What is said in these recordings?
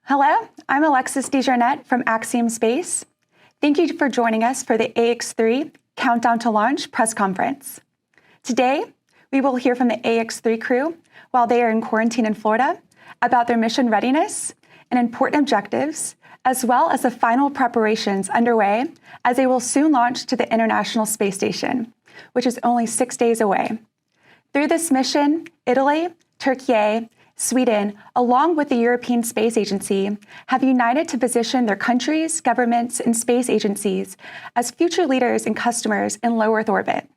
Hello, I'm Alexis DeJarnette from AxiomSpace. Thank you for joining us for the Ax-3 Countdown to Launch press conference. Today, we will hear from the Ax-3 crew while they are in quarantine in Florida about their mission readiness and important objectives, as well as the final preparations underway as they will soon launch to the International Space Station, which is only 6 days away. Through this mission, Italy, Turkey, Sweden, along with the European Space Agency, have united to position their countries, governments, and space agencies as future leaders and customers in low Earth orbit.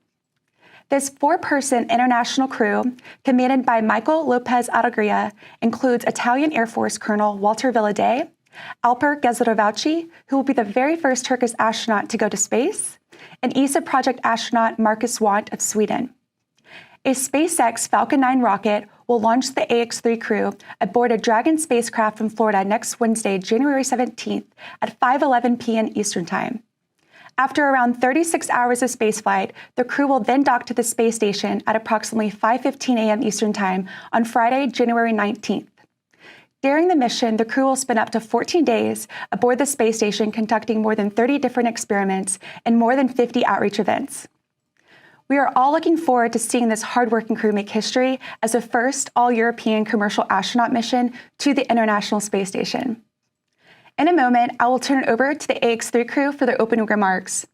This 4-person international crew, commanded by Michael López-Alegría, includes Italian Air Force Colonel Walter Villadei, Alper Gezerovauci, who will be the very first Turkish astronaut to go to space, and ESA project astronaut Marcus Wandt of Sweden. A SpaceX Falcon 9 rocket will launch the Ax-3 crew aboard a Dragon spacecraft from Florida next Wednesday, January 17th at 5:11 p.m. Eastern Time. After around 36 hours of spaceflight, the crew will then dock to the space station at approximately 5:15 a.m. Eastern Time on Friday, January 19th. During the mission, the crew will spend up to 14 days aboard the space station conducting more than 30 different experiments and more than 50 outreach events. We are all looking forward to seeing this hardworking crew make history as the first all-European commercial astronaut mission to the International Space Station. In a moment, I will turn it over to the Ax-3 crew for their opening remarks.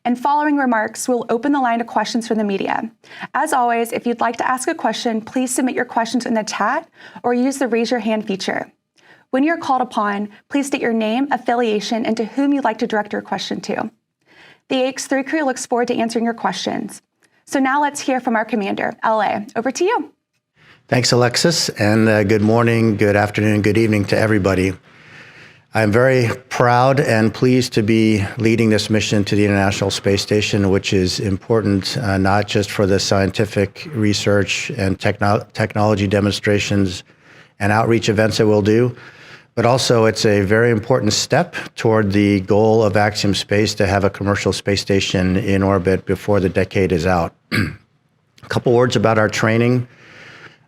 And following remarks, we'll open the line to questions from the media. As always, if you'd like to ask a question, please submit your questions in the chat or use the raise your hand feature. When you're called upon, please state your name, affiliation, and to whom you'd like to direct your question to. The Ax-3 crew looks forward to answering your questions. So now let's hear from our commander. LA, over to you. Thanks, Alexis, and good morning, good afternoon, good evening to everybody. I'm very proud and pleased to be leading this mission to the International Space Station, which is important not just for the scientific research and technology demonstrations and outreach events that we'll do, but also it's a very important step toward the goal of AxiomSpace to have a commercial space station in orbit before the decade is out. A couple words about our training.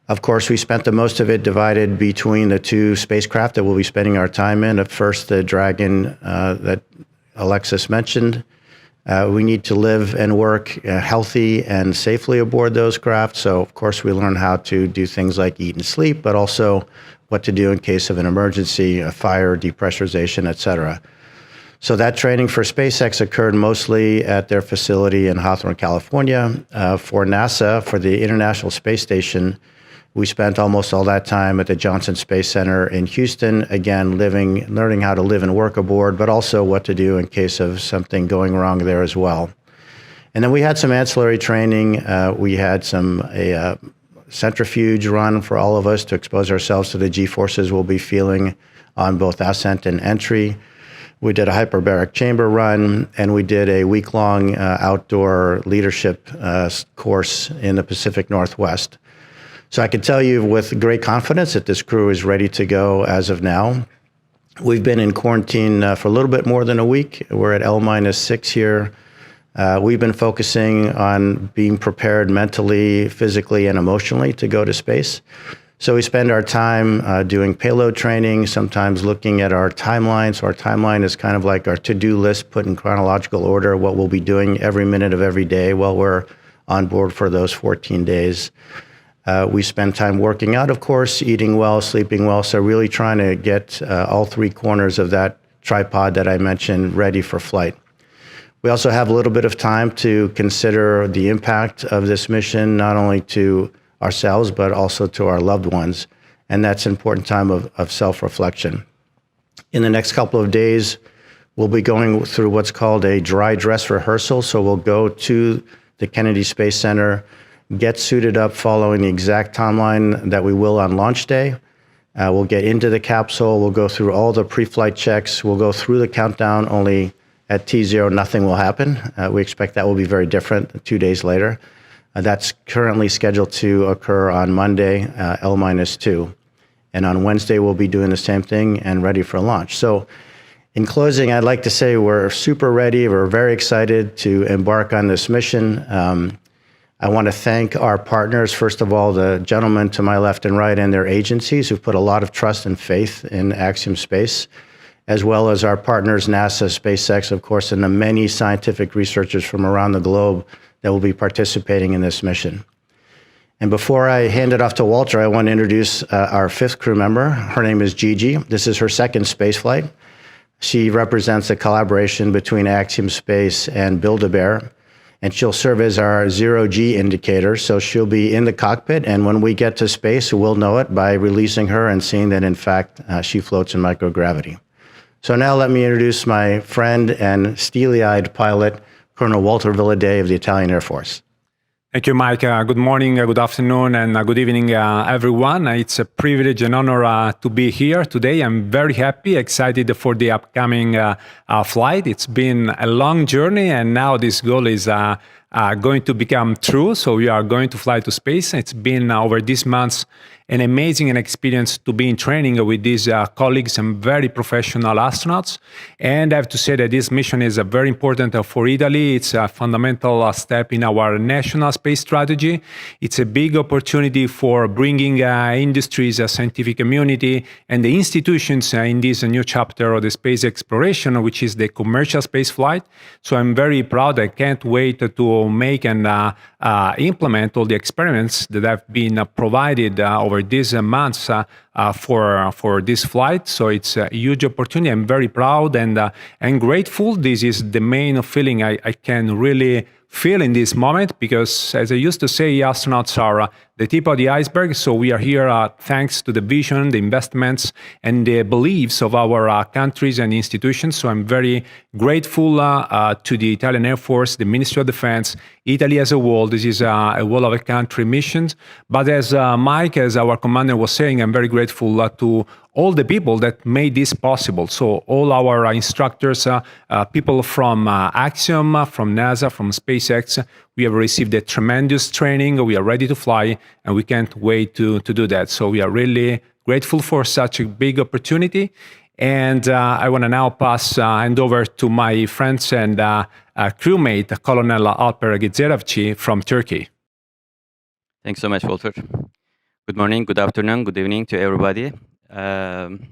Of course, we spent the most of it divided between the two spacecraft that we'll be spending our time in. At first, the Dragon that Alexis mentioned. We need to live and work healthy and safely aboard those craft. So, of course, we learn how to do things like eat and sleep, but also what to do in case of an emergency, a fire, depressurization, etc. So that training for SpaceX occurred mostly at their facility in Hawthorne, California. For NASA, for the International Space Station, we spent almost all that time at the Johnson Space Center in Houston, again, learning how to live and work aboard, but also what to do in case of something going wrong there as well. And then we had some ancillary training. We had a centrifuge run for all of us to expose ourselves to the G-forces we'll be feeling on both ascent and entry. We did a hyperbaric chamber run, and we did a week-long outdoor leadership course in the Pacific Northwest. So I can tell you with great confidence that this crew is ready to go as of now. We've been in quarantine for a little bit more than a week. We're at L-6 here. We've been focusing on being prepared mentally, physically, and emotionally to go to space. So we spend our time doing payload training, sometimes looking at our timeline. So our timeline is kind of like our to-do list put in chronological order, what we'll be doing every minute of every day while we're on board for those 14 days. We spend time working out, of course, eating well, sleeping well, so really trying to get all three corners of that tripod that I mentioned ready for flight. We also have a little bit of time to consider the impact of this mission, not only to ourselves, but also to our loved ones, and that's an important time of self-reflection. In the next couple of days, we'll be going through what's called a dry dress rehearsal, so we'll go to the Kennedy Space Center, get suited up following the exact timeline that we will on launch day. We'll get into the capsule. We'll go through all the pre-flight checks. We'll go through the countdown. Only at T0, nothing will happen. We expect that will be very different 2 days later. That's currently scheduled to occur on Monday, L-2. And on Wednesday, we'll be doing the same thing and ready for launch. So in closing, I'd like to say we're super ready. We're very excited to embark on this mission. I want to thank our partners, first of all, the gentlemen to my left and right and their agencies who've put a lot of trust and faith in AxiomSpace, as well as our partners, NASA, SpaceX, of course, and the many scientific researchers from around the globe that will be participating in this mission. And before I hand it off to Walter, I want to introduce our fifth crew member. Her name is Gigi. This is her second space flight. She represents a collaboration between AxiomSpace and Build-A-Bear, and she'll serve as our zero-G indicator. So she'll be in the cockpit, and when we get to space, we'll know it by releasing her and seeing that, in fact, she floats in microgravity. So now let me introduce my friend and steely-eyed pilot, Colonel Walter Villaday of the Italian Air Force. Thank you, Mike. Good morning, good afternoon, and good evening, everyone. It's a privilege and honor to be here today. I'm very happy, excited for the upcoming flight. It's been a long journey, and now this goal is going to become true. So we are going to fly to space. It's been over these months an amazing experience to be in training with these colleagues and very professional astronauts. And I have to say that this mission is very important for Italy. It's a fundamental step in our national space strategy. It's a big opportunity for bringing industries, scientific community, and the institutions in this new chapter of the space exploration, which is the commercial space flight. So I'm very proud. I can't wait to make and implement all the experiments that have been provided over these months for this flight. So it's a huge opportunity. I'm very proud and grateful. This is the main feeling I can really feel in this moment, because as I used to say, astronauts are the tip of the iceberg. So we are here thanks to the vision, the investments, and the beliefs of our countries and institutions. So I'm very grateful to the Italian Air Force, the Ministry of Defense, Italy as a whole. This is a whole of a country mission. But as Mike, as our commander was saying, I'm very grateful to all the people that made this possible. So all our instructors, people from Axiom, from NASA, from SpaceX, we have received a tremendous training. We are ready to fly, and we can't wait to do that. So we are really grateful for such a big opportunity. And I want to now hand over to my friends and crewmate, Colonel Alper Gizerevci from Turkey. Thanks so much, Walter. Good morning, good afternoon, good evening to everybody. I'm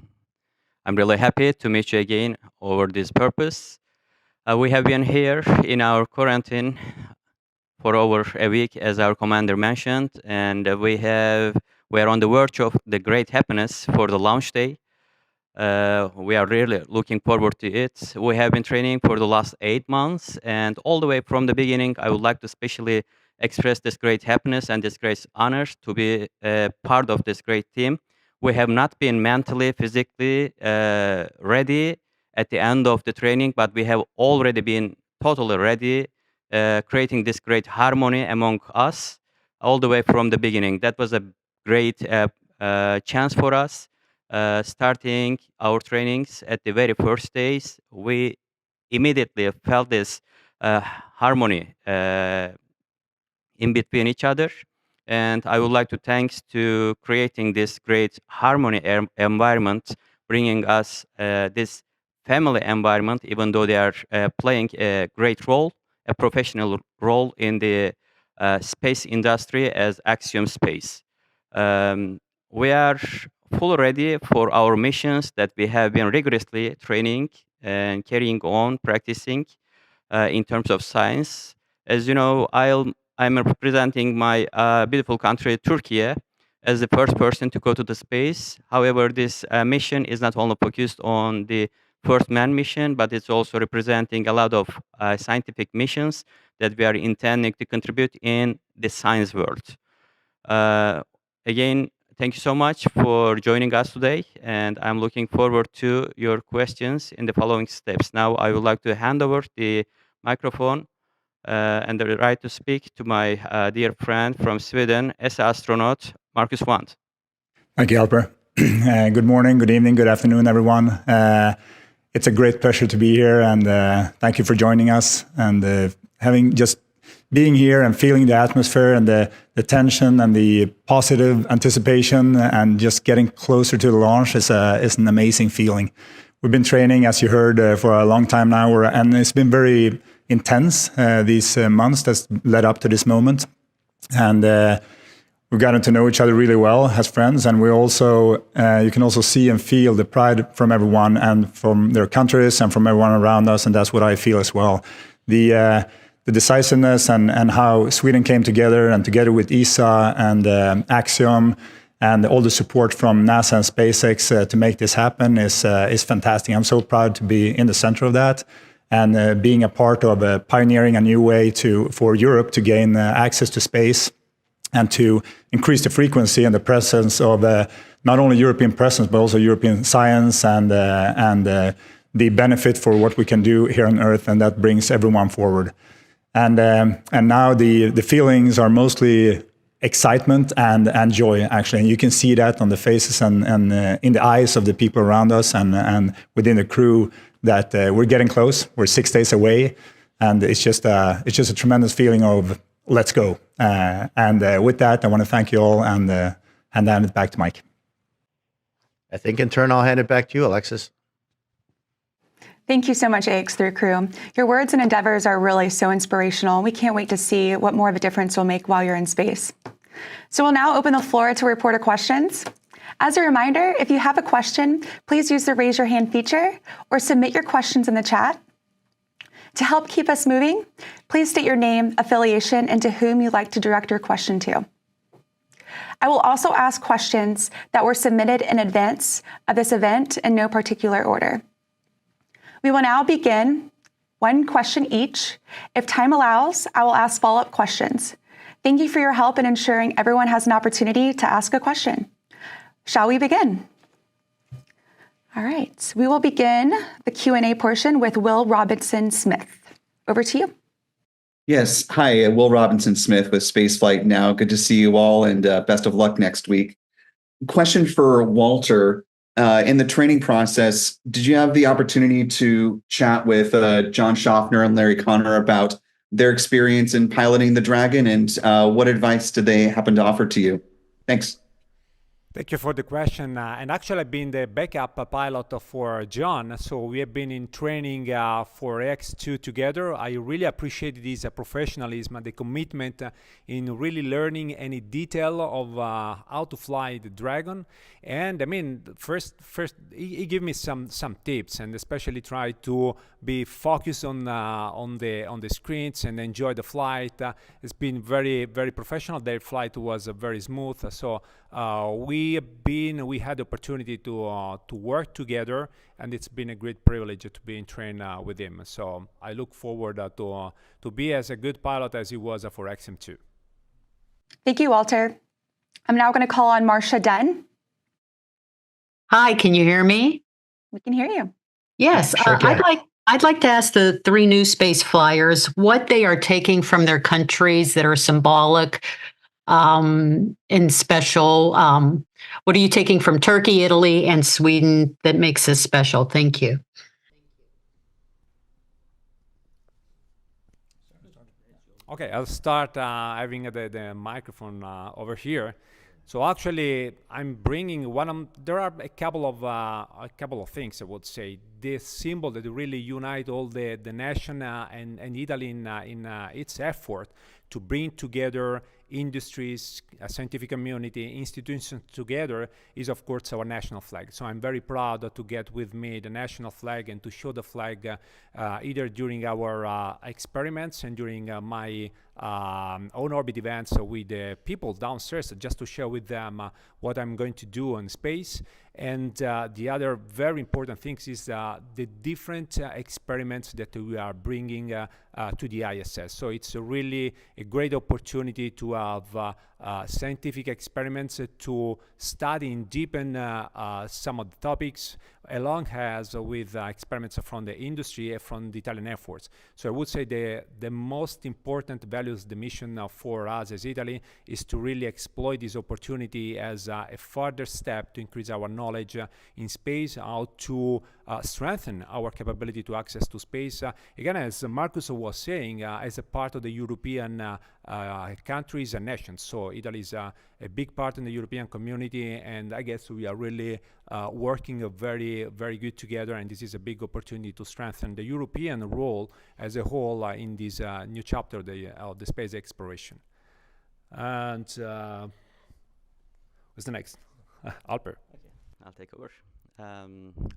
really happy to meet you again over this purpose. We have been here in our quarantine for over a week, as our commander mentioned, and we are on the verge of the great happiness for the launch day. We are really looking forward to it. We have been training for the last 8 months, and all the way from the beginning, I would like to especially express this great happiness and this great honor to be part of this great team. We have not been mentally, physically ready at the end of the training, but we have already been totally ready, creating this great harmony among us all the way from the beginning. That was a great chance for us. Starting our trainings at the very first days, we immediately felt this harmony in between each other. And I would like to thanks to creating this great harmony environment, bringing us this family environment, even though they are playing a great role, a professional role in the space industry as AxiomSpace. We are fully ready for our missions that we have been rigorously training and carrying on, practicing in terms of science. As you know, I'm representing my beautiful country, Turkey, as the first person to go to the space. However, this mission is not only focused on the first man mission, but it's also representing a lot of scientific missions that we are intending to contribute in the science world. Again, thank you so much for joining us today, and I'm looking forward to your questions in the following steps. Now, I would like to hand over the microphone and the right to speak to my dear friend from Sweden, as astronaut, Marcus Wandt. Thank you, Alper. Good morning, good evening, good afternoon, everyone. It's a great pleasure to be here, and thank you for joining us. And being here and feeling the atmosphere and the tension and the positive anticipation and just getting closer to the launch is an amazing feeling. We've been training, as you heard, for a long time now, and it's been very intense these months that's led up to this moment. And we've gotten to know each other really well as friends, and we also you can also see and feel the pride from everyone and from their countries and from everyone around us, and that's what I feel as well. The decisiveness and how Sweden came together, and together with ESA and Axiom and all the support from NASA and SpaceX to make this happen is fantastic. I'm so proud to be in the center of that, and being a part of pioneering a new way for Europe to gain access to space, and to increase the frequency and the presence of not only European presence, but also European science and the benefit for what we can do here on Earth, and that brings everyone forward. And now the feelings are mostly excitement and joy, actually. And you can see that on the faces and in the eyes of the people around us and within the crew that we're getting close. We're 6 days away, and it's just a tremendous feeling of let's go. And with that, I want to thank you all and hand it back to Mike. I think in turn, I'll hand it back to you, Alexis. Thank you so much, Ax-3 crew. Your words and endeavors are really so inspirational. We can't wait to see what more of a difference you'll make while you're in space. So we'll now open the floor to reporter questions. As a reminder, if you have a question, please use the raise your hand feature or submit your questions in the chat. To help keep us moving, please state your name, affiliation, and to whom you'd like to direct your question to. I will also ask questions that were submitted in advance of this event in no particular order. We will now begin, one question each. If time allows, I will ask follow-up questions. Thank you for your help in ensuring everyone has an opportunity to ask a question. Shall we begin? All right, we will begin the Q&A portion with Will Robinson-Smith. Over to you. Yes. Hi, Will Robinson-Smith with Spaceflight Now. Good to see you all, and best of luck next week. Question for Walter. In the training process, did you have the opportunity to chat with John Schaffner and Larry Connor about their experience in piloting the Dragon, and what advice did they happen to offer to you? Thanks. Thank you for the question. And actually, I've been the backup pilot for John. So we have been in training for Ax-2 together. I really appreciated his professionalism and the commitment in really learning any detail of how to fly the Dragon. And I mean, first he gave me some tips, and especially try to be focused on the screens and enjoy the flight. It's been very professional. Their flight was very smooth. So we had the opportunity to work together, and it's been a great privilege to be in train with him. So I look forward to be as a good pilot as he was for Axiom 2. Thank you, Walter. I'm now going to call on Marcia Dunn. Hi, can you hear me? We can hear you. Yes, Sure can. I'd like to ask the 3 new space flyers what they are taking from their countries that are symbolic and special. What are you taking from Turkey, Italy, and Sweden that makes this special? Thank you. Okay, I'll start having the microphone over here. So actually, I'm bringing there are a couple of things I would say. This symbol that really unite all the nation and Italy in its effort to bring together industries, a scientific community, institutions together is of course our national flag. So I'm very proud to get with me the national flag and to show the flag either during our experiments and during my on-orbit events with the people downstairs, just to share with them what I'm going to do in space. And the other very important thing is the different experiments that we are bringing to the ISS. So it's really a great opportunity to have scientific experiments to study and deepen some of the topics, along as with experiments from the industry and from the Italian efforts. So I would say the most important values, the mission for us as Italy, is to really exploit this opportunity as a further step to increase our knowledge in space, how to strengthen our capability to access to space. Again, as Marcus was saying, as a part of the European countries and nations. So Italy is a big part in the European community, and I guess we are really working very good together, and this is a big opportunity to strengthen the European role as a whole in this new chapter of the space exploration. And what's the next? Alper. I'll take over.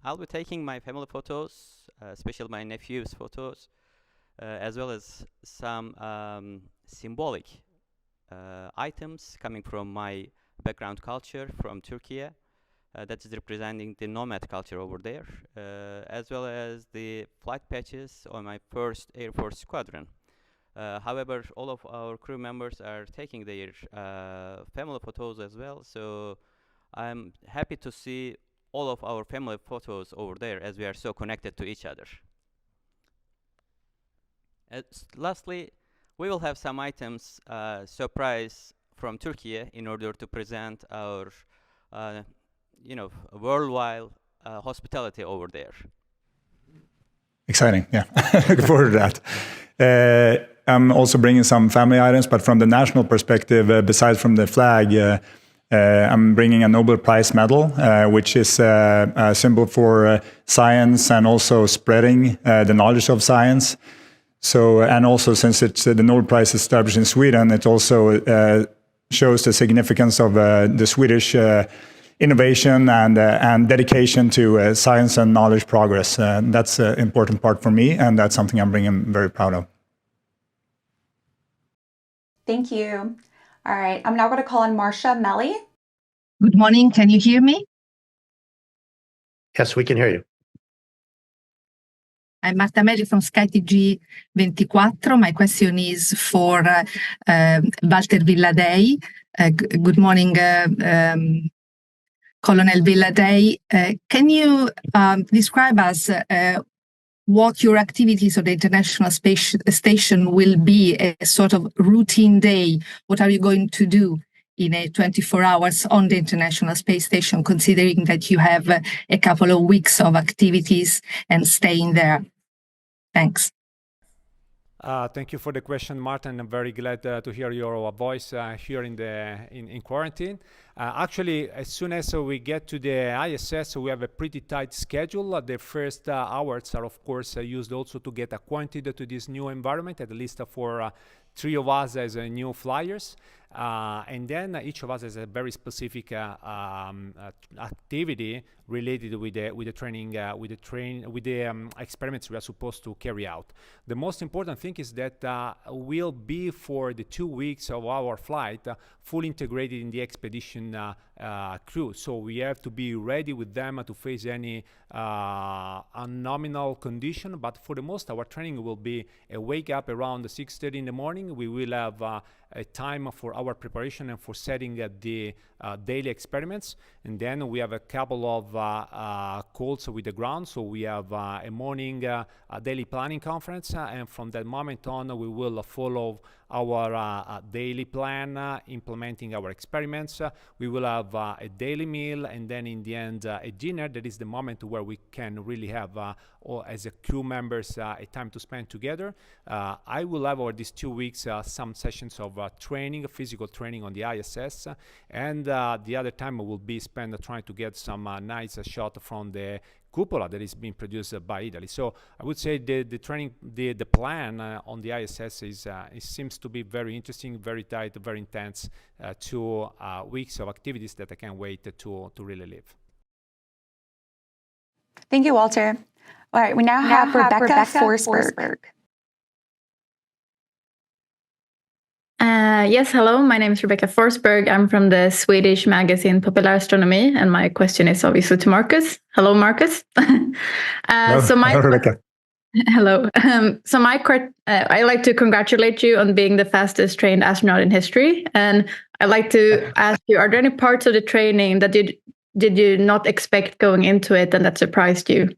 I'll be taking my family photos, especially my nephew's photos, as well as some symbolic items coming from my background culture from Turkey, that is representing the nomad culture over there, as well as the flight patches on my first Air Force squadron. However, all of our crew members are taking their family photos as well, so I'm happy to see all of our family photos over there as we are so connected to each other. Lastly, we will have some items surprise from Turkey in order to present our worldwide hospitality over there. Exciting, yeah. Looking forward to that. I'm also bringing some family items, but from the national perspective, besides from the flag, I'm bringing a Nobel Prize medal, which is a symbol for science and also spreading the knowledge of science. So, and also since it's the Nobel Prize is established in Sweden, it also shows the significance of the Swedish innovation and dedication to science and knowledge progress. That's an important part for me, and that's something I'm very proud of. Thank you. All right, I'm now going to call on Marcia Melli. Good morning. Can you hear me? Yes, we can hear you. I'm Marta Melli from SkyTG 24. My question is for Walter Villadei. Good morning, Colonel Villadei. Can you describe us what your activities on the International Space Station will be, a sort of routine day? What are you going to do in a 24 hours on the International Space Station, considering that you have a couple of weeks of activities and staying there? Thanks. Thank you for the question, Martin. I'm very glad to hear your voice here in quarantine. Actually, as soon as we get to the ISS, we have a pretty tight schedule. The first hours are, of course, used also to get acquainted to this new environment, at least for 3 of us as new flyers. And then each of us has a very specific activity related with the training, with the experiments we are supposed to carry out. The most important thing is that we'll be for the 2 weeks of our flight fully integrated in the expedition crew. So we have to be ready with them to face any nominal condition. But for the most, our training will be a wake up around 6:30 in the morning. We will have a time for our preparation and for setting the daily experiments, and then we have a couple of calls with the ground. So we have a morning daily planning conference, and from that moment on we will follow our daily plan, implementing our experiments. We will have a daily meal, and then in the end a dinner. That is the moment where we can really have as a crew members a time to spend together. I will have over these 2 weeks some sessions of training, physical training on the ISS, and the other time will be spent trying to get some nice shot from the cupola that is being produced by Italy. So I would say the training, the plan on the ISS it seems to be very interesting, very tight, very intense. 2 weeks of activities that I can't wait to really live. Thank you, Walter. All right, we now have Rebecca Forsberg. Yes, hello. My name is Rebecca Forsberg. I'm from the Swedish magazine Popular Astronomy, and my question is obviously to Marcus. Hello, Marcus. Hello, Rebecca. Hello. I like to congratulate you on being the fastest trained astronaut in history, and I'd like to ask you: are there any parts of the training that did you not expect going into it, and that surprised you?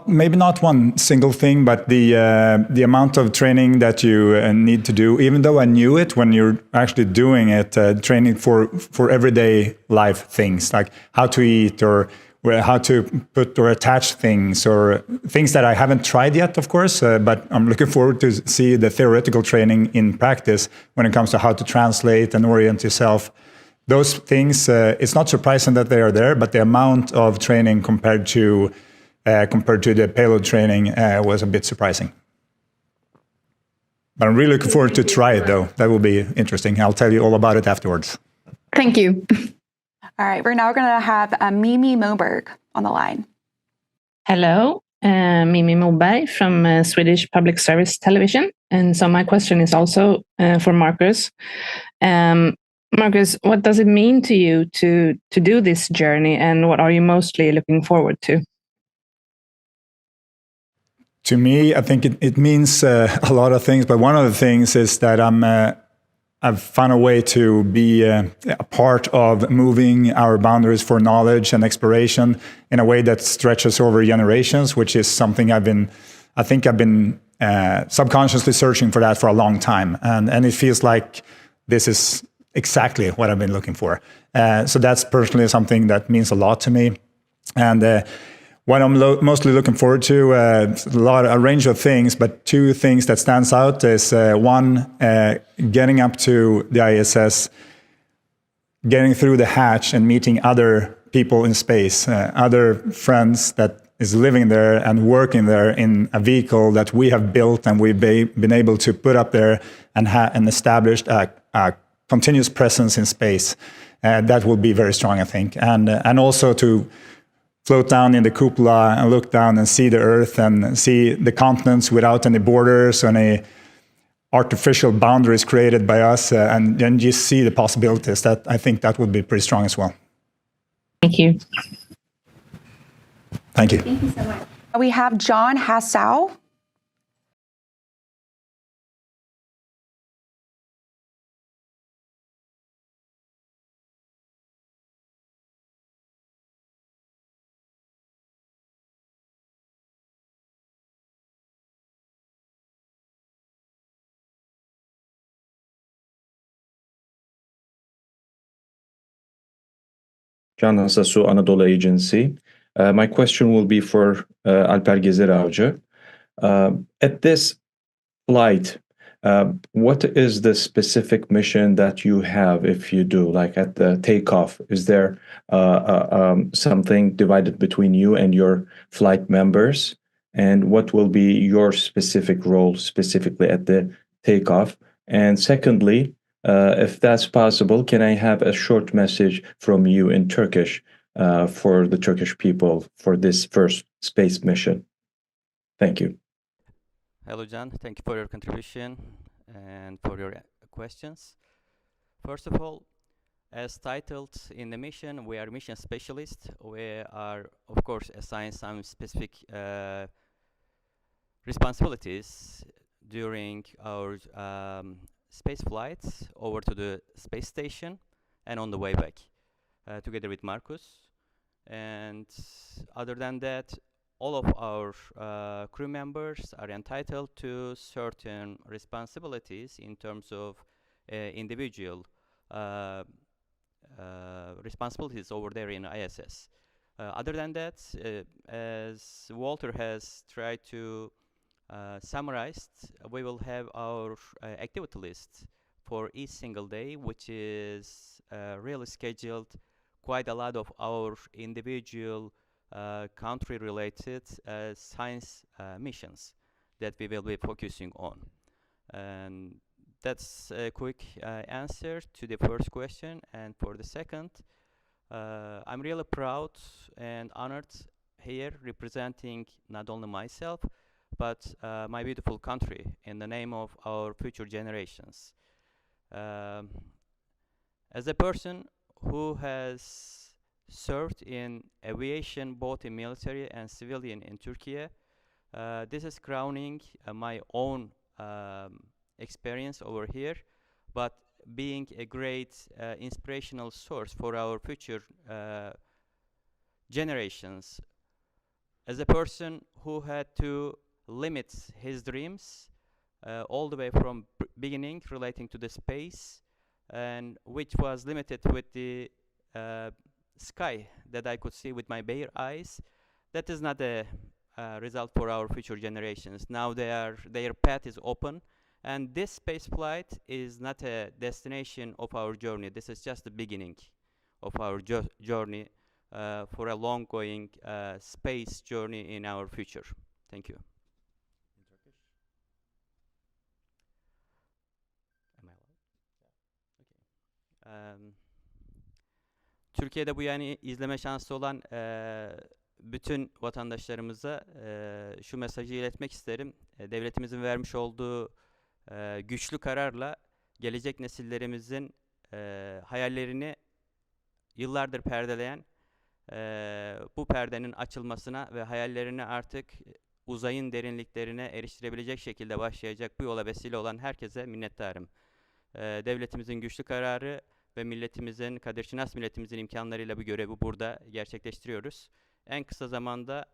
Maybe not one single thing, but the amount of training that you need to do. Even though I knew it, when you're actually doing it, training for everyday life things like how to eat or how to put or attach things or things that I haven't tried yet, of course. But I'm looking forward to see the theoretical training in practice when it comes to how to translate and orient yourself. Those things, it's not surprising that they are there, but the amount of training compared to the payload training was a bit surprising. But I'm really looking forward to try it, though. That will be interesting. I'll tell you all about it afterwards. Thank you. All right, we're now going to have Mimi Moberg on the line. Hello, Mimi Moberg from Swedish Public Service Television. And so my question is also for Marcus. Marcus, what does it mean to you to do this journey, and what are you mostly looking forward to? To me, I think it means a lot of things, but one of the things is that I've found a way to be a part of moving our boundaries for knowledge and exploration in a way that stretches over generations, which is something I've been subconsciously searching for that for a long time. And it feels like this is exactly what I've been looking for. So that's personally something that means a lot to me. And what I'm mostly looking forward to, a range of things, but two things that stands out is one, getting up to the ISS, getting through the hatch and meeting other people in space, other friends that is living there and working there in a vehicle that we have built and we've been able to put up there and established a continuous presence in space. That will be very strong, I think. And also to float down in the cupola and look down and see the Earth and see the continents without any borders, any artificial boundaries created by us, and then just see the possibilities. That I think that would be pretty strong as well. Thank you. Thank you. Thank you so much. We have John Hassau. Can Hasasu, Anadolu Agency. My question will be for Alper Gezer Avcı. At this flight, what is the specific mission that you have if you do, like at the takeoff? Is there something divided between you and your flight members? And what will be your specific role specifically at the takeoff? And secondly, if that's possible, can I have a short message from you in Turkish for the Turkish people for this first space mission? Thank you. Hello, John. Thank you for your contribution and for your questions. First of all, as titled in the mission, we are mission specialists. We are, of course, assigned some specific responsibilities during our space flights over to the space station and on the way back, together with Marcus. And other than that, all of our crew members are entitled to certain responsibilities in terms of individual responsibilities over there in ISS. Other than that, as Walter has tried to summarize, we will have our activity list for each single day, which is really scheduled quite a lot of our individual country-related science missions that we will be focusing on. And that's a quick answer to the first question. And for the second, I'm really proud and honored here representing not only myself, but my beautiful country in the name of our future generations. As a person who has served in aviation, both in military and civilian in Turkey, this is crowning my own experience over here, but being a great inspirational source for our future generations. As a person who had to limit his dreams all the way from beginning relating to the space, and which was limited with the sky that I could see with my bare eyes, that is not a result for our future generations. Now their path is open, and this space flight is not a destination of our journey. This is just the beginning of our journey for a long-going space journey in our future. Thank you. Türkiye'de bu yani izleme şansı olan bütün vatandaşlarımıza şu mesajı iletmek isterim. Devletimizin vermiş olduğu güçlü kararla gelecek nesillerimizin hayallerini yıllardır perdeleyen bu perdenin açılmasına ve hayallerini artık uzayın derinliklerine eriştirebilecek şekilde başlayacak bu yola vesile olan herkese minnettarım. Devletimizin güçlü kararı ve milletimizin, kadirşinas milletimizin imkanlarıyla bu görevi burada gerçekleştiriyoruz. En kısa zamanda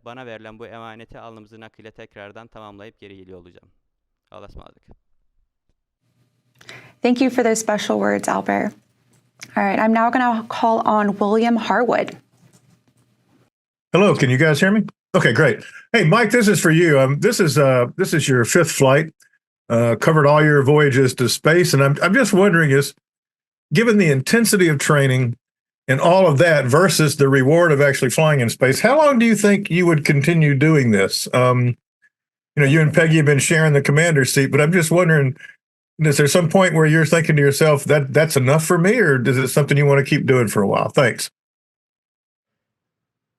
bana verilen bu emaneti alnımızın akıyla tekrardan tamamlayıp geri geliyor olacağım. Allah'a ısmarladık. Thank you for those special words, Albert. All right, I'm now going to call on William Harwood. Hello, can you guys hear me? Okay, great. Hey, Mike, this is for you. This is your fifth flight. Covered all your voyages to space, and I'm just wondering, given the intensity of training and all of that versus the reward of actually flying in space, how long do you think you would continue doing this? You and Peggy have been sharing the commander's seat, but I'm just wondering, is there some point where you're thinking to yourself that that's enough for me, or is it something you want to keep doing for a while? Thanks.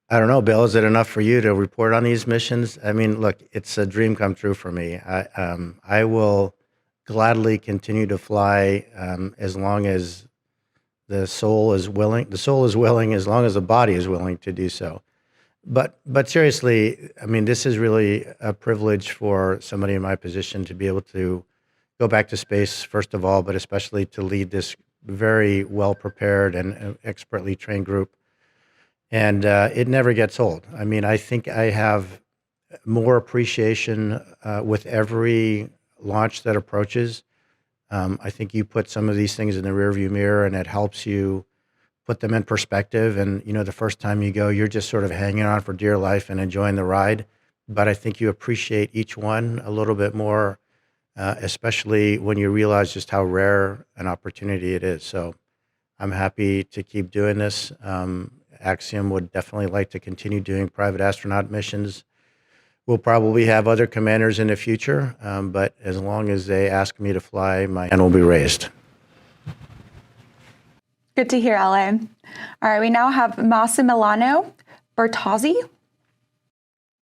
I don't know, Bill. Is it enough for you to report on these missions? I mean, look, it's a dream come true for me. I will gladly continue to fly as long as the soul is willing. The soul is willing as long as the body is willing to do so. But seriously, I mean, this is really a privilege for somebody in my position to be able to go back to space, first of all, but especially to lead this very well-prepared and expertly trained group. And it never gets old. I mean, I think I have more appreciation with every launch that approaches. I think you put some of these things in the rearview mirror and it helps you put them in perspective. And, the first time you go, you're just sort of hanging on for dear life and enjoying the ride. But I think you appreciate each one a little bit more, especially when you realize just how rare an opportunity it is. So I'm happy to keep doing this. Axiom would definitely like to continue doing private astronaut missions. We'll probably have other commanders in the future, but as long as they ask me to fly, my hand will be raised. Good to hear, LA. All right, we now have Massimiliano Bertozzi.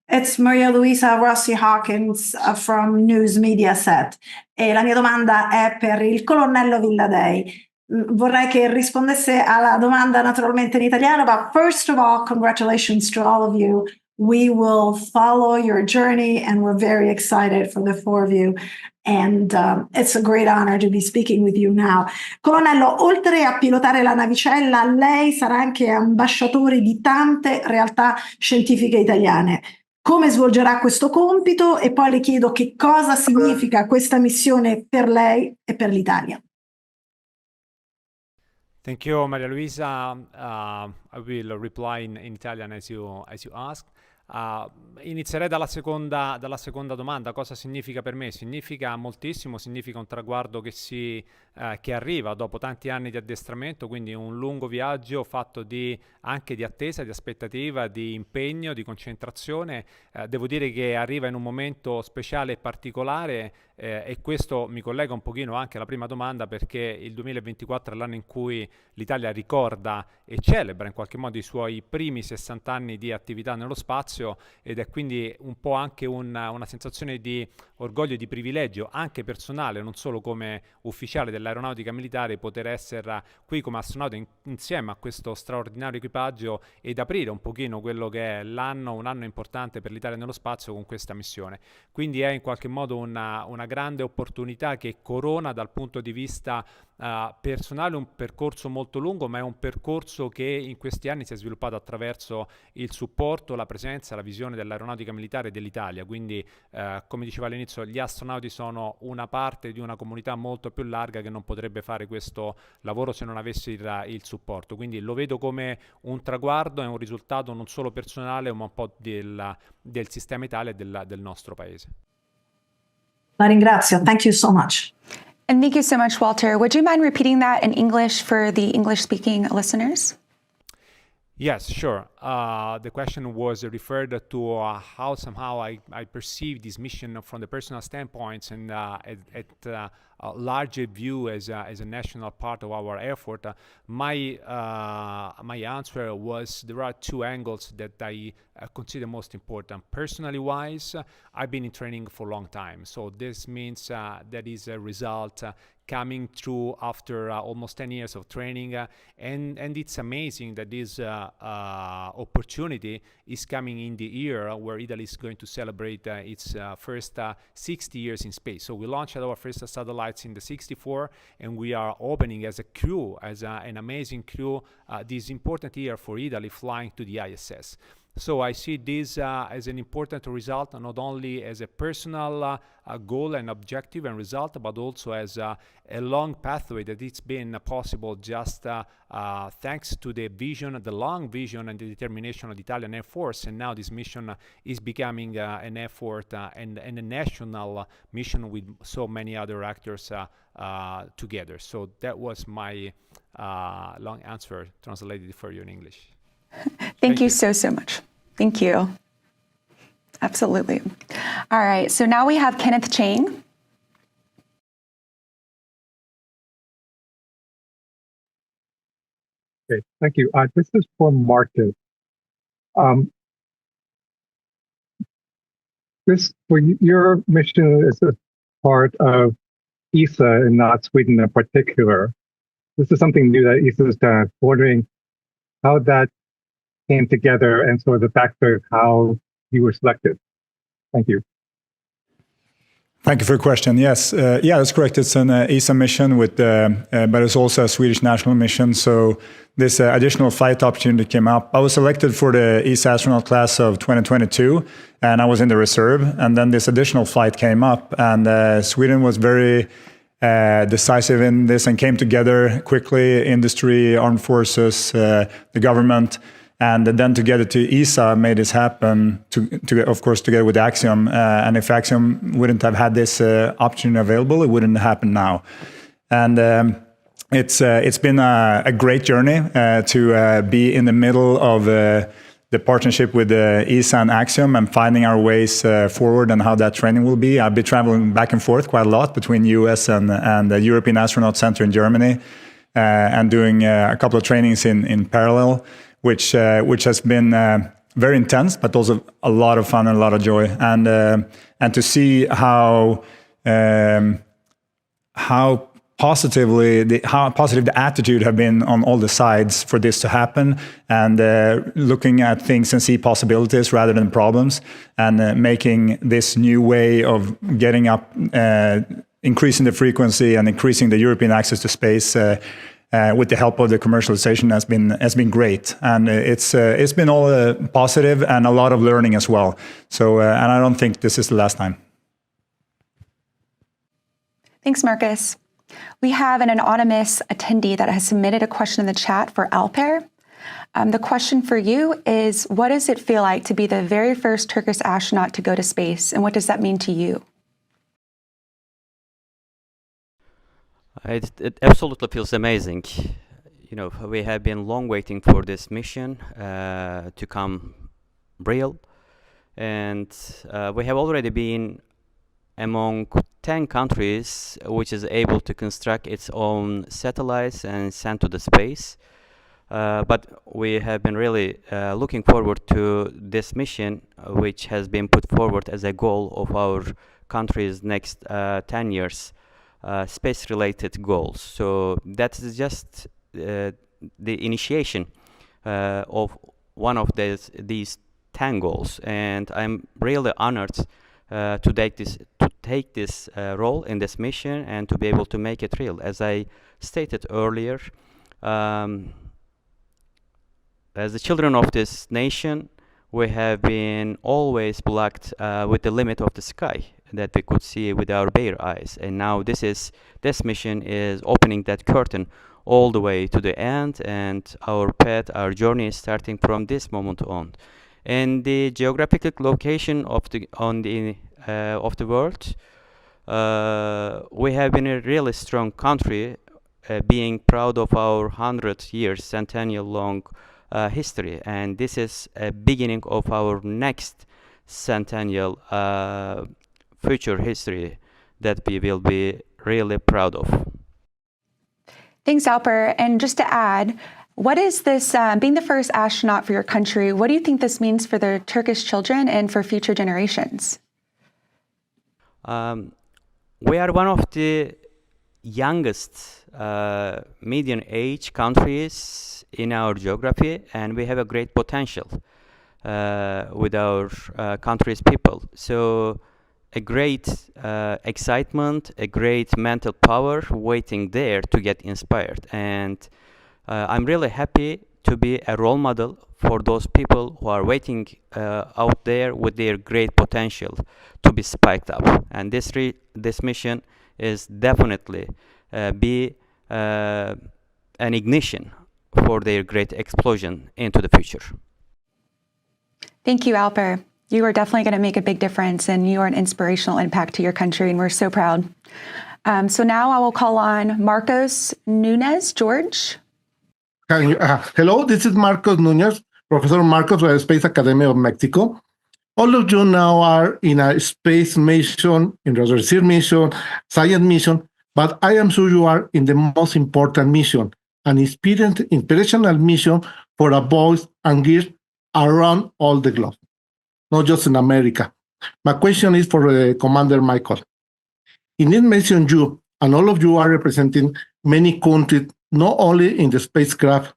It's Maria Luisa Rossi Hawkins from News Media Set. E la mia domanda è per il colonnello Villadei. Vorrei che rispondesse alla domanda naturalmente in italiano, but first of all, congratulations to all of you. We will follow your journey and we're very excited for the four of you. And it's a great honor to be speaking with you now. Colonnello, oltre a pilotare la navicella, lei sarà anche ambasciatore di tante realtà scientifiche italiane. Come svolgerà questo compito? E poi le chiedo che cosa significa questa missione per lei e per l'Italia. Thank you, Maria Luisa. I will reply in Italian as you asked. Inizierei dalla seconda domanda. Cosa significa per me? Significa moltissimo, significa un traguardo che arriva dopo tanti anni di addestramento, quindi un lungo viaggio fatto anche di attesa, di aspettativa, di impegno, di concentrazione. Devo dire che arriva in un momento speciale e particolare, e questo mi collega un pochino anche alla prima domanda, perché il 2024 è l'anno in cui l'Italia ricorda e celebra in qualche modo i suoi primi 60 anni di attività nello spazio, ed è quindi un po' anche una sensazione di orgoglio e di privilegio anche personale, non solo come ufficiale dell'aeronautica militare, poter essere qui come astronauta insieme a questo straordinario equipaggio ed aprire un pochino quello che è un anno importante per l'Italia nello spazio con questa missione. Quindi è in qualche modo una grande opportunità che corona dal punto di vista personale un percorso molto lungo, ma è un percorso che in questi anni si è sviluppato attraverso il supporto, la presenza, la visione dell'aeronautica militare dell'Italia. Quindi come diceva all'inizio, gli astronauti sono una parte di una comunità molto più larga che non potrebbe fare questo lavoro se non avesse il supporto. Quindi lo vedo come un traguardo e un risultato non solo personale, ma un po' del sistema Italia e del nostro paese. La ringrazio. Thank you so much. And thank you so much, Walter. Would you mind repeating that in English for the English-speaking listeners? Yes, sure. the question was referred to how somehow I perceive this mission from the personal standpoints and at a larger view as a national part of our effort. My answer was there are two angles that I consider most important. Personally wise, I've been in training for a long time, so this means that is a result coming through after almost 10 years of training, and it's amazing that this opportunity is coming in the year where Italy is going to celebrate its first 60 years in space. So we launched our first satellites in the 64, and we are opening as a crew, as an amazing crew, this important year for Italy flying to the ISS. So I see this as an important result, not only as a personal goal and objective and result, but also as a long pathway that it's been possible just thanks to the vision, the long vision and the determination of the Italian Air Force. And now this mission is becoming an effort and a national mission with so many other actors together. So that was my long answer translated for you in English. Thank you so much. Thank you. Absolutely. All right, so now we have Kenneth Chang. Okay, thank you. This is for Marcus. Your mission is a part of ESA and not Sweden in particular. This is something new that ESA has done. Wondering how that came together and sort of the factor of how you were selected. Thank you. Thank you for your question. Yes, yeah, that's correct. It's an ESA mission, but it's also a Swedish national mission. So this additional flight opportunity came up. I was selected for the ESA astronaut class of 2022, and I was in the reserve. And then this additional flight came up, and Sweden was very decisive in this and came together quickly, industry, armed forces, the government. And then together to ESA made this happen, of course, together with Axiom. And if Axiom wouldn't have had this option available, it wouldn't happen now. And it's been a great journey to be in the middle of the partnership with ESA and Axiom and finding our ways forward and how that training will be. I've been traveling back and forth quite a lot between US and the European Astronaut Center in Germany and doing a couple of trainings in parallel, which has been very intense, but also a lot of fun and a lot of joy, and to see how positive the attitude have been on all the sides for this to happen, and looking at things and see possibilities rather than problems, and making this new way of getting up, increasing the frequency and increasing the European access to space. With the help of the commercialization has been great, and it's been all positive and a lot of learning as well. So, and I don't think this is the last time. Thanks, Marcus. We have an anonymous attendee that has submitted a question in the chat for Alper. The question for you is, what does it feel like to be the very first Turkish astronaut to go to space, and what does that mean to you? It absolutely feels amazing. You know, we have been long waiting for this mission to come real, and we have already been among 10 countries which is able to construct its own satellites and send to the space. But we have been really looking forward to this mission, which has been put forward as a goal of our country's next 10 years. Space-related goals. So that is just the initiation of one of these 10 goals, and I'm really honored to take this role in this mission and to be able to make it real. As I stated earlier, as the children of this nation, we have been always blocked with the limit of the sky that we could see with our bare eyes, and now this mission is opening that curtain all the way to the end, and our journey is starting from this moment on. And the geographical location of the world, we have been a really strong country, being proud of our 100 years centennial long history, and this is a beginning of our next centennial future history that we will be really proud of. Thanks, Alper. And just to add, what is this, being the first astronaut for your country, what do you think this means for the Turkish children and for future generations? We are one of the youngest median age countries in our geography, and we have a great potential with our country's people. So a great excitement, a great mental power waiting there to get inspired. And I'm really happy to be a role model for those people who are waiting out there with their great potential to be spiked up. And this mission is definitely be an ignition for their great explosion into the future. Thank you, Alper. You are definitely going to make a big difference, and you are an inspirational impact to your country, and we're so proud. So now I will call on Marcos Nunez. George? Hello, this is Marcos Nunez, Professor Marcos of the Space Academy of Mexico. All of you now are in a space mission, in a research mission, science mission, but I am sure you are in the most important mission, an inspirational mission for a boys and girls around all the globe, not just in America. My question is for Commander Michael. In this mission, you and all of you are representing many countries, not only in the spacecraft.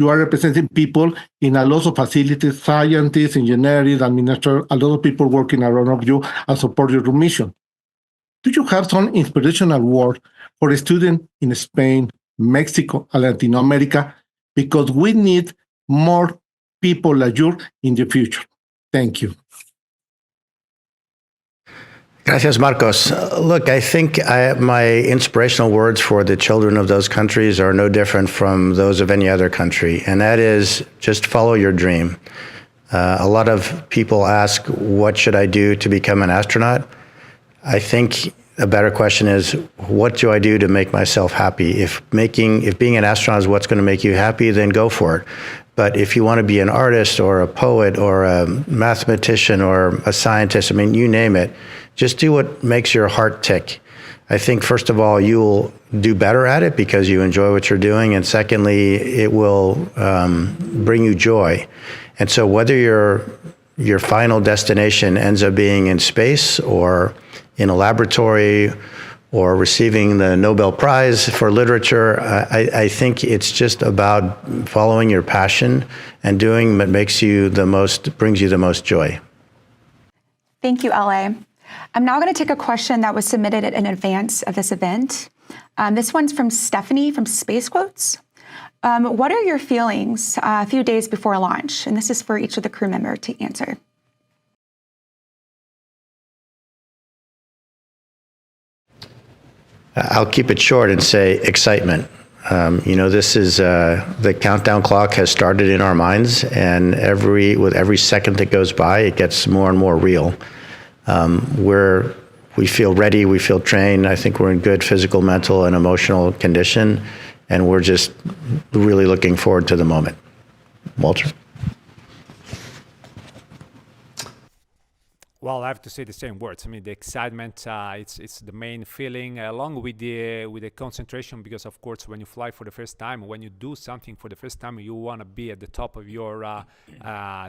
You are representing people in a lot of facilities, scientists, engineers, administrators, a lot of people working around of you and support your mission. Do you have some inspirational word for a student in Spain, Mexico, and Latin America? Because we need more people like you in the future. Thank you. Gracias, Marcos. Look, I think my inspirational words for the children of those countries are no different from those of any other country, and that is just follow your dream. A lot of people ask, what should I do to become an astronaut? I think a better question is, what do I do to make myself happy? If being an astronaut is what's going to make you happy, then go for it. But if you want to be an artist or a poet or a mathematician or a scientist, I mean, you name it, just do what makes your heart tick. I think, first of all, you'll do better at it because you enjoy what you're doing. And secondly, it will bring you joy. And so whether your final destination ends up being in space or in a laboratory or receiving the Nobel Prize for literature, I think it's just about following your passion and doing what brings you the most joy. Thank you, LA. I'm now going to take a question that was submitted in advance of this event. This one's from Stephanie from Space Quotes. What are your feelings a few days before launch? And this is for each of the crew member to answer. I'll keep it short and say excitement. This is the countdown clock has started in our minds, and with every second that goes by, it gets more and more real. We feel ready, we feel trained. I think we're in good physical, mental, and emotional condition, and we're just really looking forward to the moment. Walter? Well, I have to say the same words. I mean, the excitement, it's the main feeling, along with the concentration, because of course, when you fly for the first time, when you do something for the first time, you want to be at the top of your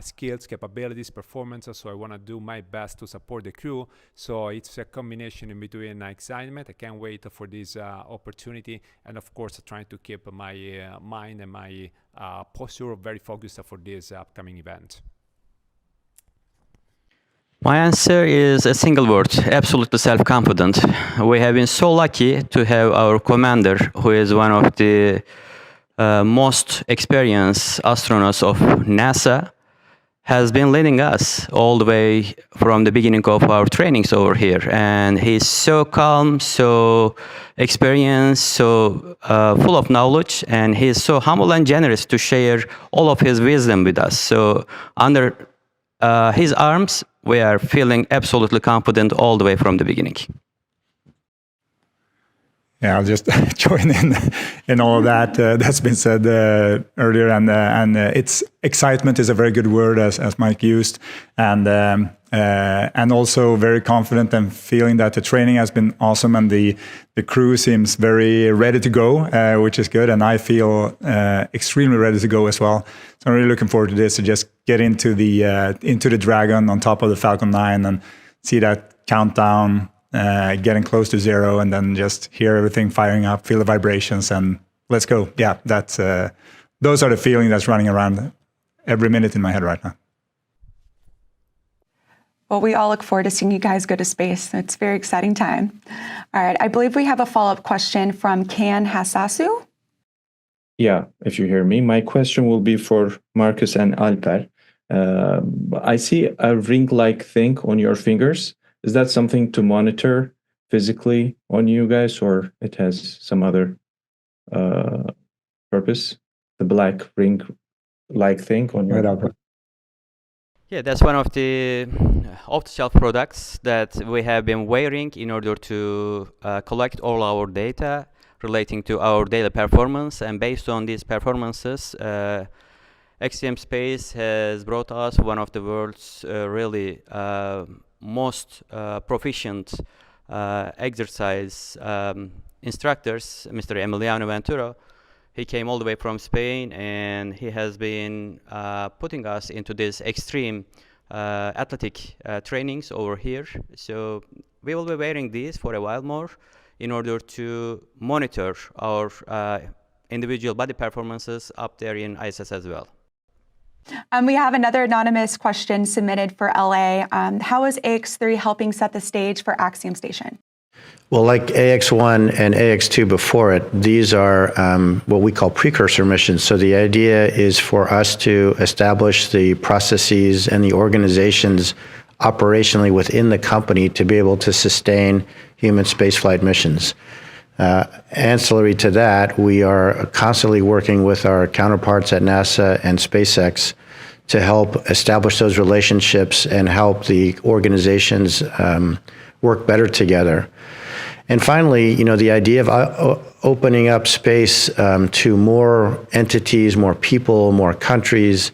skills, capabilities, performances. So I want to do my best to support the crew. So it's a combination in between excitement. I can't wait for this opportunity, and of course, trying to keep my mind and my posture very focused for this upcoming event. My answer is a single word: absolutely self-confident. We have been so lucky to have our commander, who is one of the most experienced astronauts of NASA, has been leading us all the way from the beginning of our trainings over here. And he's so calm, so experienced, so full of knowledge, and he's so humble and generous to share all of his wisdom with us. So under his arms, we are feeling absolutely confident all the way from the beginning. Yeah, I'll just join in all of that that's been said earlier, and it's excitement is a very good word as Mike used, and also very confident and feeling that the training has been awesome, and the crew seems very ready to go, which is good, and I feel extremely ready to go as well. So I'm really looking forward to this, to just get into the Dragon on top of the Falcon 9 and see that countdown. Getting close to zero, and then just hear everything firing up, feel the vibrations, and let's go. Yeah, that's those are the feelings that's running around every minute in my head right now. Well, we all look forward to seeing you guys go to space. It's a very exciting time. All right, I believe we have a follow-up question from Kan Hassasu. Yeah, if you hear me. My question will be for Marcus and Alper. I see a ring-like thing on your fingers. Is that something to monitor physically on you guys, or it has some other purpose? The black ring-like thing on your Right. Yeah, that's one of the off-the-shelf products that we have been wearing in order to collect all our data relating to our daily performance, and based on these performances, AxiomSpace has brought us one of the world's really most proficient exercise instructors, Mr. Emiliano Ventura. He came all the way from Spain, and he has been putting us into this extreme athletic trainings over here. So we will be wearing these for a while more in order to monitor our individual body performances up there in ISS as well. We have another anonymous question submitted for LA. How is Ax-3 helping set the stage for Axiom Station? Well, like AX1 and AX2 before it, these are what we call precursor missions. So the idea is for us to establish the processes and the organizations operationally within the company to be able to sustain human spaceflight missions. Ancillary to that, we are constantly working with our counterparts at NASA and SpaceX to help establish those relationships and help the organizations work better together. And finally, you know, the idea of opening up space to more entities, more people, more countries,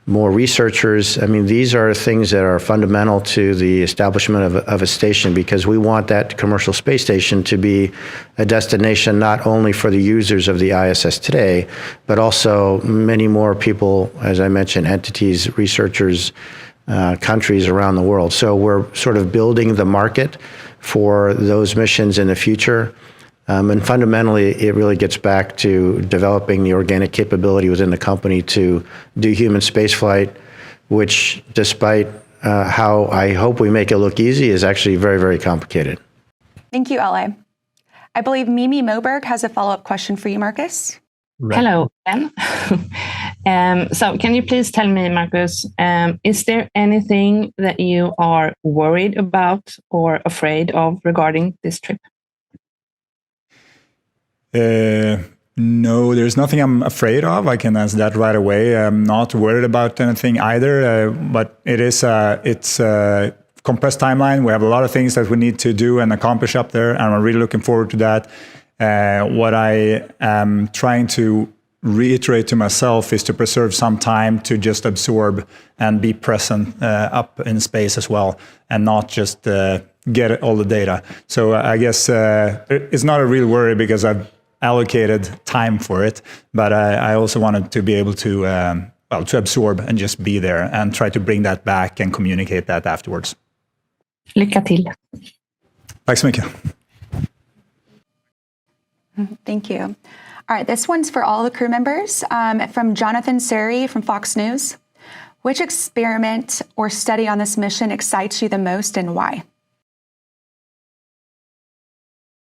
more researchers. I mean, these are things that are fundamental to the establishment of a station, because we want that commercial space station to be a destination not only for the users of the ISS today, but also many more people, as I mentioned, entities, researchers, countries around the world. So we're sort of building the market for those missions in the future. And fundamentally, it really gets back to developing the organic capability within the company to do human spaceflight, which, despite how I hope we make it look easy, is actually very, very complicated. Thank you, LA. I believe Mimi Moberg has a follow-up question for you, Marcus. Right. Hello, Ben. So can you please tell me, Marcus, is there anything that you are worried about or afraid of regarding this trip? No, there's nothing I'm afraid of. I can answer that right away. I'm not worried about anything either, but it's a compressed timeline. We have a lot of things that we need to do and accomplish up there, and I'm really looking forward to that. What I am trying to reiterate to myself is to preserve some time to just absorb and be present up in space as well, and not just get all the data. So I guess it's not a real worry because I've allocated time for it, but I also wanted to be able to to absorb and just be there and try to bring that back and communicate that afterwards. Lycka till. Tack så mycket. Thank you. All right, this one's for all the crew members. From Jonathan Seri from Fox News. Which experiment or study on this mission excites you the most, and why?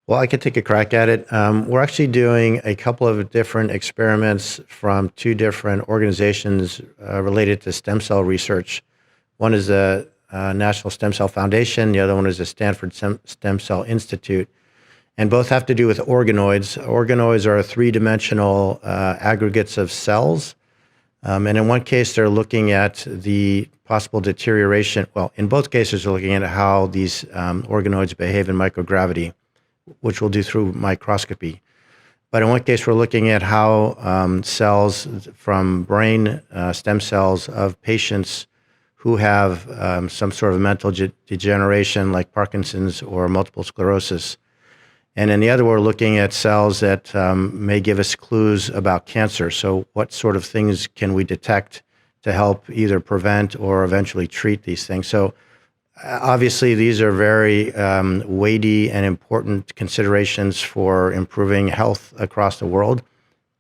Well, I could take a crack at it. We're actually doing a couple of different experiments from two different organizations related to stem cell research. One is the National Stem Cell Foundation. The other one is the Stanford Stem Cell Institute. And both have to do with organoids. Organoids are three-dimensional aggregates of cells. And in one case, they're looking at the possible deterioration. Well, in both cases, they're looking at how these organoids behave in microgravity, which we'll do through microscopy. But in one case, we're looking at how cells from brain stem cells of patients who have some sort of mental degeneration like Parkinson's or multiple sclerosis. And in the other, we're looking at cells that may give us clues about cancer. So what sort of things can we detect to help either prevent or eventually treat these things? So obviously, these are very weighty and important considerations for improving health across the world.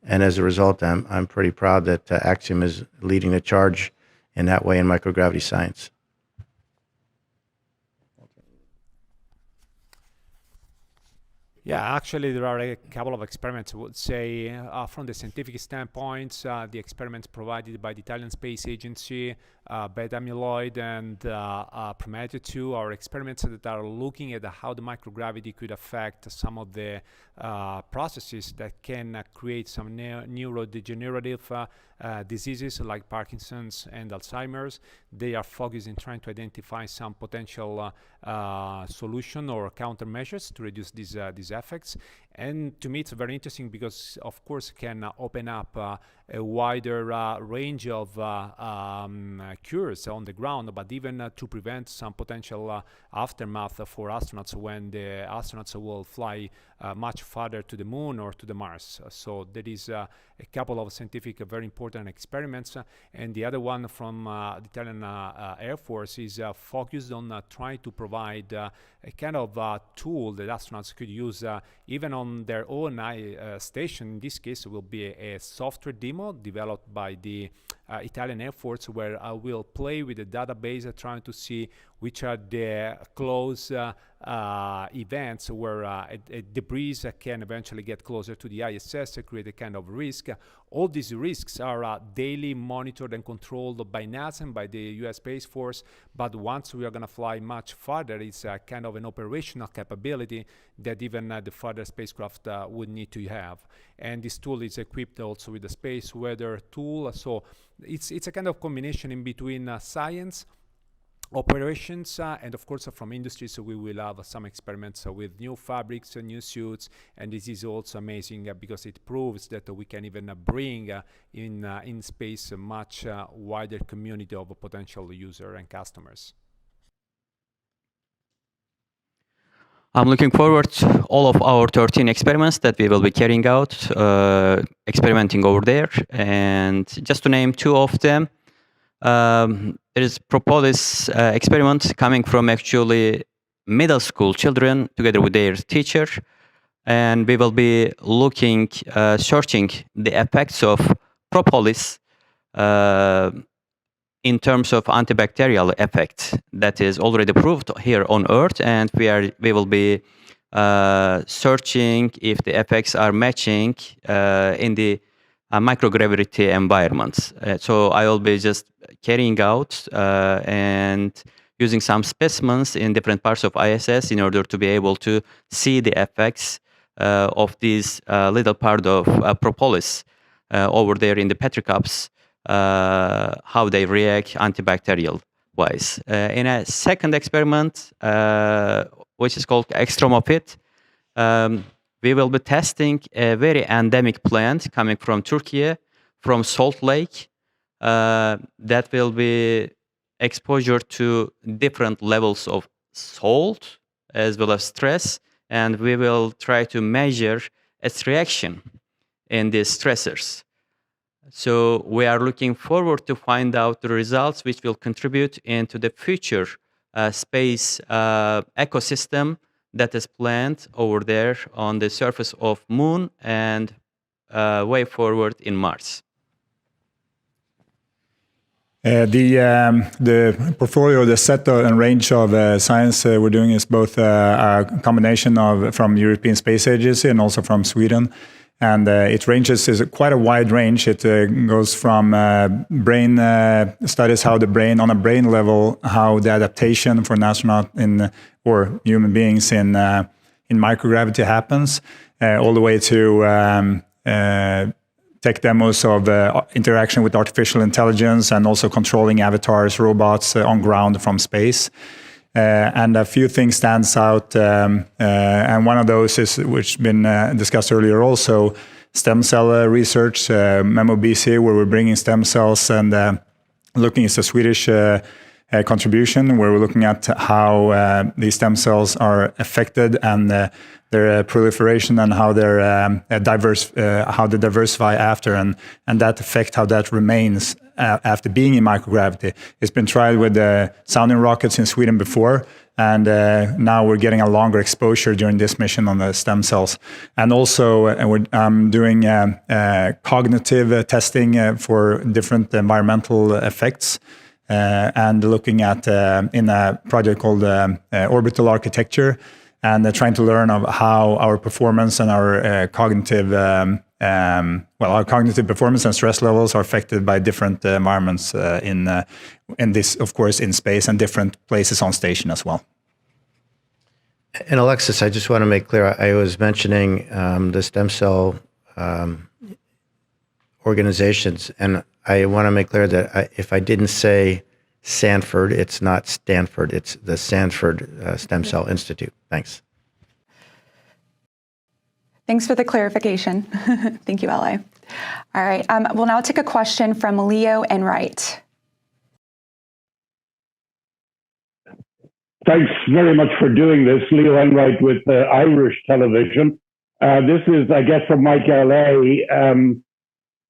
And as a result, I'm pretty proud that Axiom is leading the charge in that way in microgravity science. Yeah, actually, there are a couple of experiments. I would say, from the scientific standpoint, the experiments provided by the Italian Space Agency, beta amyloid and Prometeo 2 are experiments that are looking at how the microgravity could affect some of the processes that can create some neurodegenerative diseases like Parkinson's and Alzheimer's. They are focused in trying to identify some potential solution or countermeasures to reduce these effects. And to me, it's very interesting because, of course, it can open up a wider range of cures on the ground, but even to prevent some potential aftermath for astronauts when the astronauts will fly much farther to the moon or to the Mars. So there is a couple of scientific very important experiments. And the other one from the Italian Air Force is focused on trying to provide a kind of tool that astronauts could use even on their own station. In this case, it will be a software demo developed by the Italian Air Force, where I will play with the database trying to see which are the close events where a debris can eventually get closer to the ISS, create a kind of risk. All these risks are daily monitored and controlled by NASA and by the US Space Force, but once we are going to fly much farther, it's a kind of an operational capability that even the farther spacecraft would need to have. And this tool is equipped also with a space weather tool, so it's a kind of combination in between science, operations, and of course from industry. So we will have some experiments with new fabrics and new suits, and this is also amazing because it proves that we can even bring in space a much wider community of potential users and customers. I'm looking forward to all of our 13 experiments that we will be carrying out, experimenting over there. And just to name two of them, there is Propolis experiment coming from actually middle school children together with their teacher. And we will be looking, searching the effects of propolis in terms of antibacterial effect that is already proved here on Earth, and we will be searching if the effects are matching in the microgravity environments. So I will be just carrying out and using some specimens in different parts of ISS in order to be able to see the effects of this little part of propolis over there in the Petri cups. How they react antibacterial wise. In a second experiment, which is called Extremopit, we will be testing a very endemic plant coming from Turkey, from Salt Lake, that will be exposure to different levels of salt as well as stress, and we will try to measure its reaction in these stressors. So we are looking forward to find out the results which will contribute into the future space ecosystem that is planned over there on the surface of Moon and way forward in Mars. The portfolio, the set and range of science we're doing is both a combination of from European Space Agency and also from Sweden. And it ranges is quite a wide range. It goes from brain studies, how the brain, on a brain level, how the adaptation for an astronaut or human beings in microgravity happens, all the way to tech demos of interaction with artificial intelligence and also controlling avatars, robots on ground from space. And a few things stands out, and one of those is, which has been discussed earlier also, stem cell research, MemOBC, where we're bringing stem cells and looking at the Swedish contribution, where we're looking at how these stem cells are affected and their proliferation and how they're how they diversify after, and that effect, how that remains after being in microgravity. It's been tried with sounding rockets in Sweden before, and now we're getting a longer exposure during this mission on the stem cells. And also we're doing cognitive testing for different environmental effects, and looking at in a project called Orbital Architecture, and trying to learn of how our performance and our cognitive our cognitive performance and stress levels are affected by different environments in this, of course, in space and different places on station as well. And Alexis, I just want to make clear, I was mentioning the stem cell organizations, and I want to make clear that if I didn't say Sanford, it's not Stanford, it's the Sanford Stem Cell Institute. Thanks. Thanks for the clarification. Thank you, LA. All right, we'll now take a question from Leo Enright. Thanks very much for doing this. Leo Enright with Irish Television. This is, I guess, from Mike LA.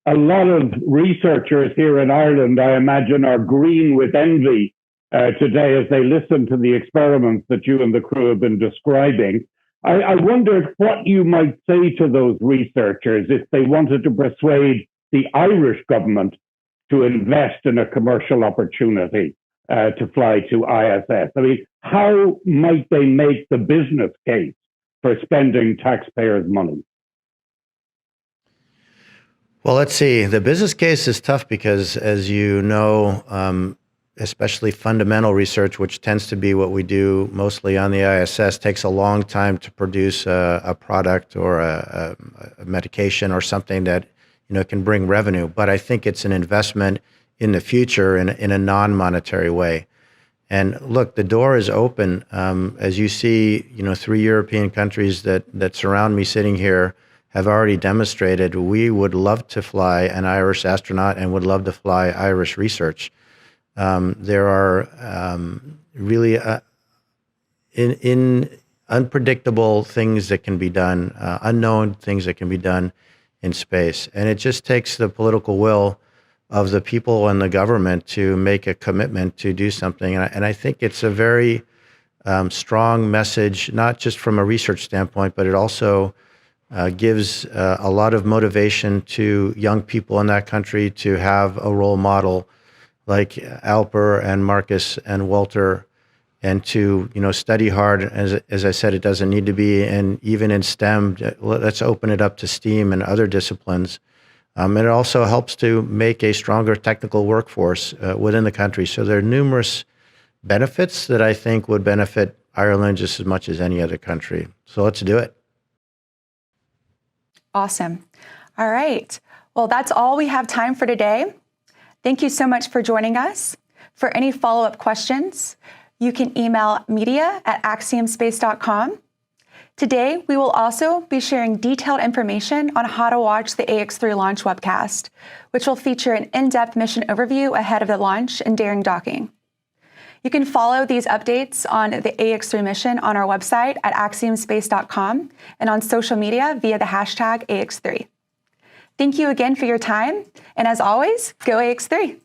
A lot of researchers here in Ireland, I imagine, are green with envy today as they listen to the experiments that you and the crew have been describing. I wondered what you might say to those researchers if they wanted to persuade the Irish government to invest in a commercial opportunity to fly to ISS. I mean, how might they make the business case for spending taxpayers' money? Well, let's see. The business case is tough because, as you know, especially fundamental research, which tends to be what we do mostly on the ISS, takes a long time to produce a product or a medication or something that can bring revenue. But I think it's an investment in the future in a non-monetary way. And look, the door is open. As you see, 3 European countries that surround me sitting here have already demonstrated we would love to fly an Irish astronaut and would love to fly Irish research. There are really in unpredictable things that can be done, unknown things that can be done in space. And it just takes the political will of the people and the government to make a commitment to do something. And I think it's a very strong message, not just from a research standpoint, but it also gives a lot of motivation to young people in that country to have a role model like Alper and Marcus and Walter, and to study hard. As I said, it doesn't need to be, and even in STEM, let's open it up to STEAM and other disciplines. And it also helps to make a stronger technical workforce within the country. So there are numerous benefits that I think would benefit Ireland just as much as any other country. So let's do it. Awesome. All right. Well, that's all we have time for today. Thank you so much for joining us. For any follow-up questions, you can email media@axiomspace.com. Today, we will also be sharing detailed information on how to watch the Ax-3 launch webcast, which will feature an in-depth mission overview ahead of the launch and daring docking. You can follow these updates on the Ax-3 mission on our website at axiomspace.com and on social media via the hashtag Ax3. Thank you again for your time, and as always, go Ax-3.